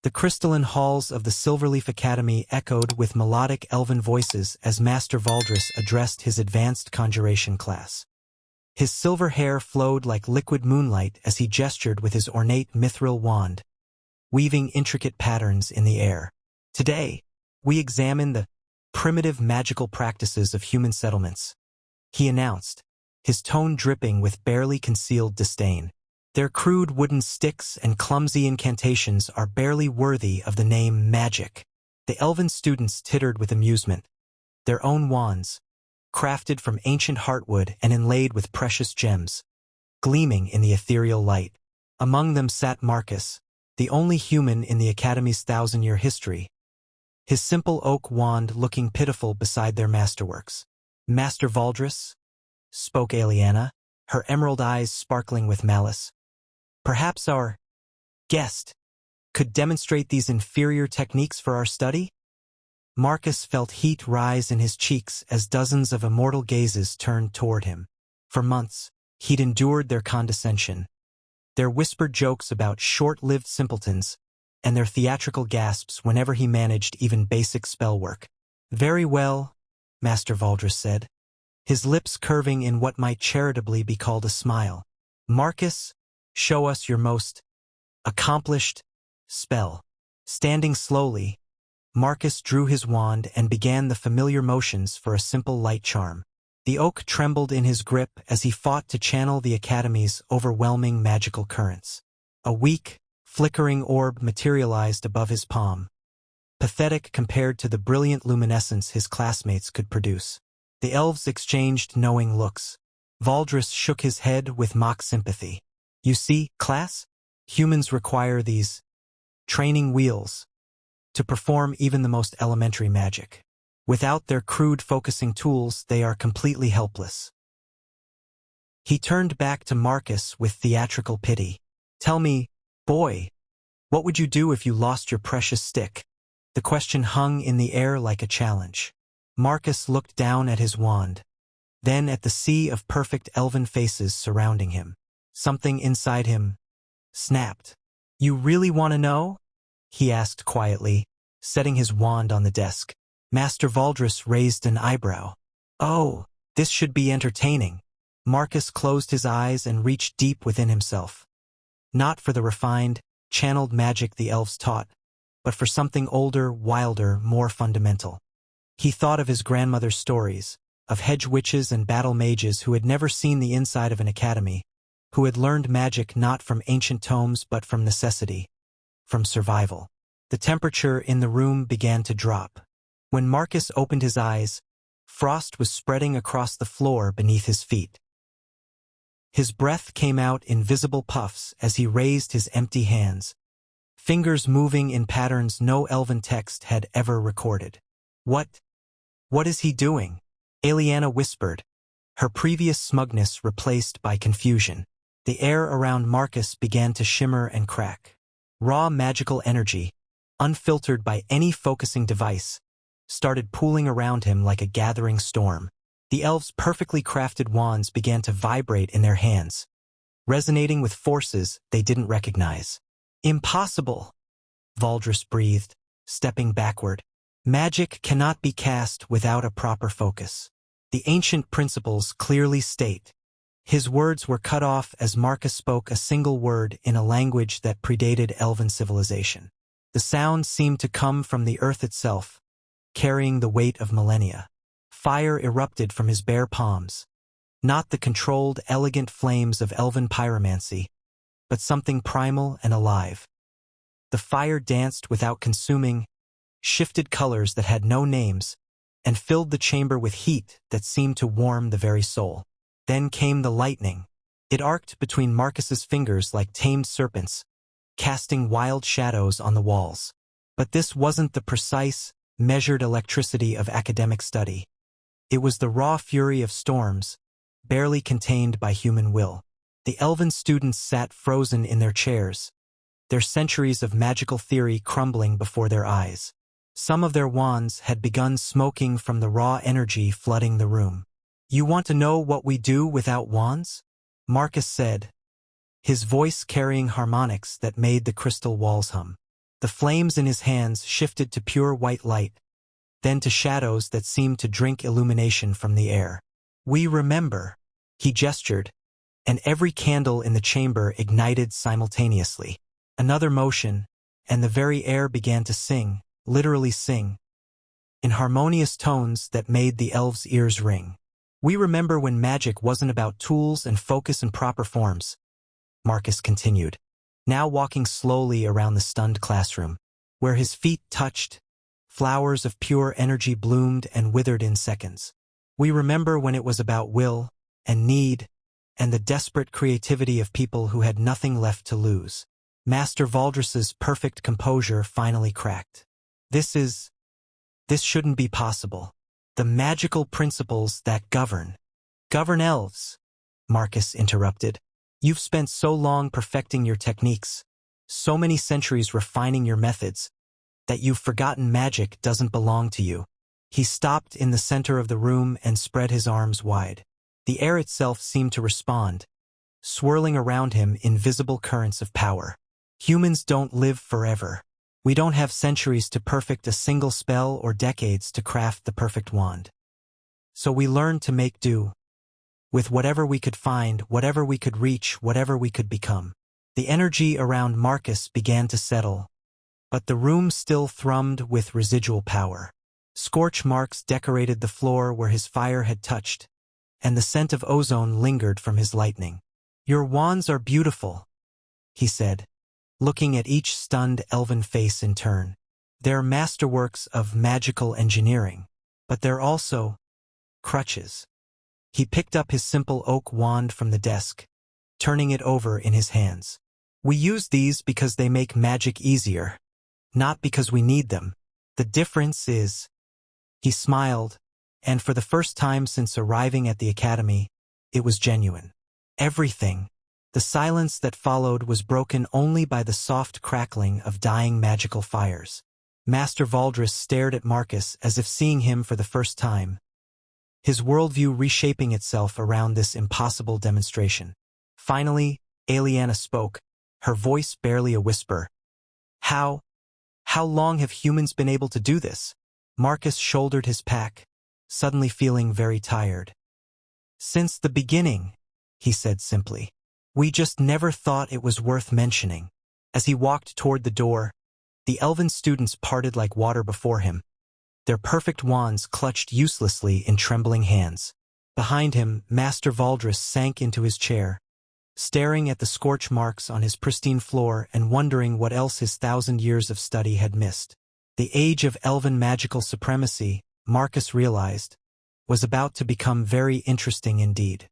The crystalline halls of the Silverleaf Academy echoed with melodic elven voices as Master Valdris addressed his advanced conjuration class. His silver hair flowed like liquid moonlight as he gestured with his ornate mithril wand, weaving intricate patterns in the air. Today, we examine the primitive magical practices of human settlements, he announced, his tone dripping with barely concealed disdain. Their crude wooden sticks and clumsy incantations are barely worthy of the name magic. The elven students tittered with amusement. Their own wands, crafted from ancient heartwood and inlaid with precious gems, gleaming in the ethereal light. Among them sat Marcus, the only human in the Academy's 1,000-year history, his simple oak wand looking pitiful beside their masterworks. Master Valdris, spoke Aliana, her emerald eyes sparkling with malice. Perhaps our guest could demonstrate these inferior techniques for our study? Marcus felt heat rise in his cheeks as dozens of immortal gazes turned toward him. For months, he'd endured their condescension, their whispered jokes about short-lived simpletons, and their theatrical gasps whenever he managed even basic spell work. Very well, Master Valdris said, his lips curving in what might charitably be called a smile. Marcus, show us your most accomplished spell. Standing slowly, Marcus drew his wand and began the familiar motions for a simple light charm. The oak trembled in his grip as he fought to channel the Academy's overwhelming magical currents. A weak, flickering orb materialized above his palm, pathetic compared to the brilliant luminescence his classmates could produce. The elves exchanged knowing looks. Valdris shook his head with mock sympathy. You see, class, humans require these training wheels to perform even the most elementary magic. Without their crude focusing tools, they are completely helpless. He turned back to Marcus with theatrical pity. Tell me, boy, what would you do if you lost your precious stick? The question hung in the air like a challenge. Marcus looked down at his wand, then at the sea of perfect elven faces surrounding him. Something inside him snapped. You really want to know? He asked quietly, setting his wand on the desk. Master Valdris raised an eyebrow. Oh, this should be entertaining. Marcus closed his eyes and reached deep within himself. Not for the refined, channeled magic the elves taught, but for something older, wilder, more fundamental. He thought of his grandmother's stories, of hedge witches and battle mages who had never seen the inside of an academy, who had learned magic not from ancient tomes but from necessity, from survival. The temperature in the room began to drop. When Marcus opened his eyes, frost was spreading across the floor beneath his feet. His breath came out in visible puffs as he raised his empty hands, fingers moving in patterns no elven text had ever recorded. What is he doing? Aliana whispered, her previous smugness replaced by confusion. The air around Marcus began to shimmer and crack. Raw magical energy, unfiltered by any focusing device, started pooling around him like a gathering storm. The elves' perfectly crafted wands began to vibrate in their hands, resonating with forces they didn't recognize. Impossible, Valdris breathed, stepping backward. Magic cannot be cast without a proper focus. The ancient principles clearly state. His words were cut off as Marcus spoke a single word in a language that predated Elven civilization. The sound seemed to come from the earth itself, carrying the weight of millennia. Fire erupted from his bare palms, not the controlled, elegant flames of elven pyromancy, but something primal and alive. The fire danced without consuming, shifted colors that had no names, and filled the chamber with heat that seemed to warm the very soul. Then came the lightning. It arced between Marcus's fingers like tamed serpents, casting wild shadows on the walls. But this wasn't the precise, measured electricity of academic study. It was the raw fury of storms, barely contained by human will. The elven students sat frozen in their chairs, their centuries of magical theory crumbling before their eyes. Some of their wands had begun smoking from the raw energy flooding the room. You want to know what we do without wands? Marcus said, his voice carrying harmonics that made the crystal walls hum. The flames in his hands shifted to pure white light, then to shadows that seemed to drink illumination from the air. "We remember," he gestured, and every candle in the chamber ignited simultaneously. Another motion, and the very air began to sing, literally sing, in harmonious tones that made the elves' ears ring. "We remember when magic wasn't about tools and focus and proper forms," Marcus continued, now walking slowly around the stunned classroom. Where his feet touched, flowers of pure energy bloomed and withered in seconds. "We remember when it was about will and need and the desperate creativity of people who had nothing left to lose." Master Valdris's perfect composure finally cracked. This shouldn't be possible. The magical principles that govern elves," Marcus interrupted. "You've spent so long perfecting your techniques, so many centuries refining your methods, that you've forgotten magic doesn't belong to you." He stopped in the center of the room and spread his arms wide. The air itself seemed to respond, swirling around him invisible currents of power. "Humans don't live forever. We don't have centuries to perfect a single spell or decades to craft the perfect wand. So we learned to make do with whatever we could find, whatever we could reach, whatever we could become." The energy around Marcus began to settle, but the room still thrummed with residual power. Scorch marks decorated the floor where his fire had touched, and the scent of ozone lingered from his lightning. "Your wands are beautiful," he said, looking at each stunned elven face in turn. "They're masterworks of magical engineering, but they're also crutches." He picked up his simple oak wand from the desk, turning it over in his hands. "We use these because they make magic easier, not because we need them. The difference is—" He smiled, and for the first time since arriving at the academy, it was genuine. Everything. The silence that followed was broken only by the soft crackling of dying magical fires. Master Valdris stared at Marcus as if seeing him for the first time, his worldview reshaping itself around this impossible demonstration. Finally, Aliana spoke, her voice barely a whisper. How long have humans been able to do this?" Marcus shouldered his pack, suddenly feeling very tired. "Since the beginning," he said simply. "We just never thought it was worth mentioning." As he walked toward the door, the elven students parted like water before him, their perfect wands clutched uselessly in trembling hands. Behind him, Master Valdris sank into his chair, staring at the scorch marks on his pristine floor and wondering what else his 1,000 years of study had missed. The age of elven magical supremacy, Marcus realized, was about to become very interesting indeed.